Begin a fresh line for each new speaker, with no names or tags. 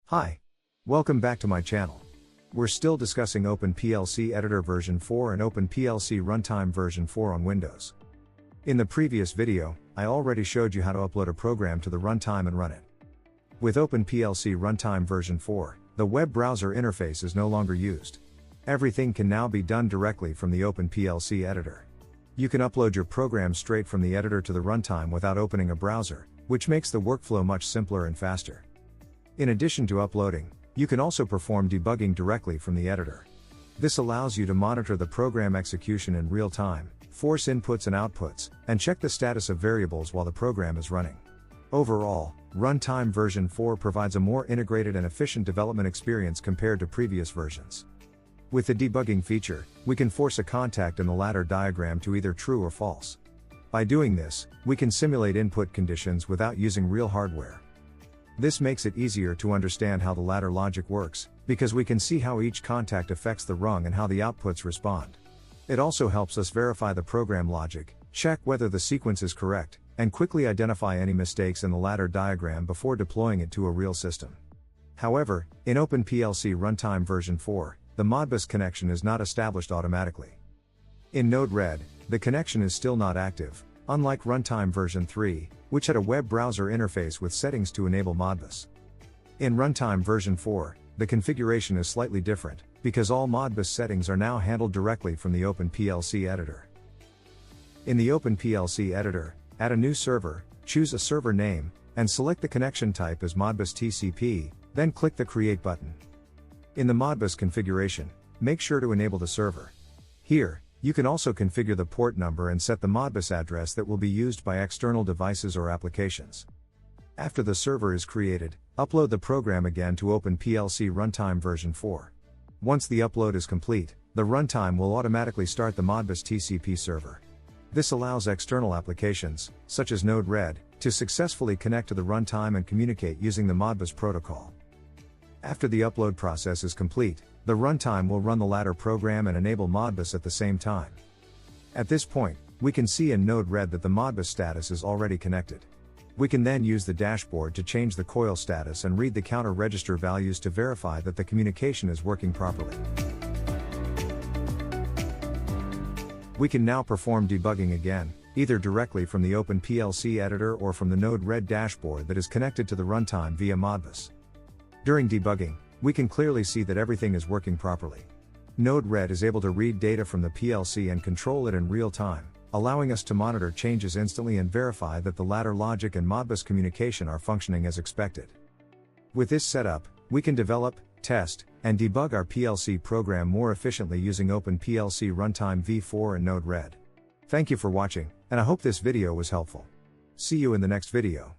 Hi. Welcome back to my channel. We're still discussing OpenPLC Editor version 4 and OpenPLC Runtime version 4 on Windows. In the previous video, I already showed you how to upload a program to the runtime and run it. With OpenPLC Runtime version 4, the web browser interface is no longer used. Everything can now be done directly from the OpenPLC Editor. You can upload your program straight from the editor to the runtime without opening a browser, which makes the workflow much simpler and faster. In addition to uploading, you can also perform debugging directly from the editor. This allows you to monitor the program execution in real time, force inputs and outputs, and check the status of variables while the program is running. Overall, Runtime version 4 provides a more integrated and efficient development experience compared to previous versions. With the debugging feature, we can force a contact in the ladder diagram to either true or false. By doing this, we can simulate input conditions without using real hardware. This makes it easier to understand how the ladder logic works, because we can see how each contact affects the rung and how the outputs respond. It also helps us verify the program logic, check whether the sequence is correct, and quickly identify any mistakes in the ladder diagram before deploying it to a real system. However, in OpenPLC Runtime version 4, the Modbus connection is not established automatically. In Node-RED, the connection is still not active, unlike Runtime version 3, which had a web browser interface with settings to enable Modbus. In Runtime version 4, the configuration is slightly different, because all Modbus settings are now handled directly from the OpenPLC Editor. In the OpenPLC Editor, add a new server, choose a server name, and select the connection type as Modbus TCP, then click the Create button. In the Modbus configuration, make sure to enable the server. Here, you can also configure the port number and set the Modbus address that will be used by external devices or applications. After the server is created, upload the program again to OpenPLC Runtime version 4. Once the upload is complete, the runtime will automatically start the Modbus TCP server. This allows external applications, such as Node-RED, to successfully connect to the runtime and communicate using the Modbus protocol. After the upload process is complete, the runtime will run the ladder program and enable Modbus at the same time. At this point, we can see in Node-RED that the Modbus status is already connected. We can then use the dashboard to change the coil status and read the counter register values to verify that the communication is working properly. We can now perform debugging again, either directly from the OpenPLC Editor or from the Node-RED dashboard that is connected to the runtime via Modbus. During debugging, we can clearly see that everything is working properly. Node-RED is able to read data from the PLC and control it in real time, allowing us to monitor changes instantly and verify that the ladder logic and Modbus communication are functioning as expected. With this setup, we can develop, test, and debug our PLC program more efficiently using OpenPLC Runtime v4 and Node-RED. Thank you for watching, and I hope this video was helpful. See you in the next video.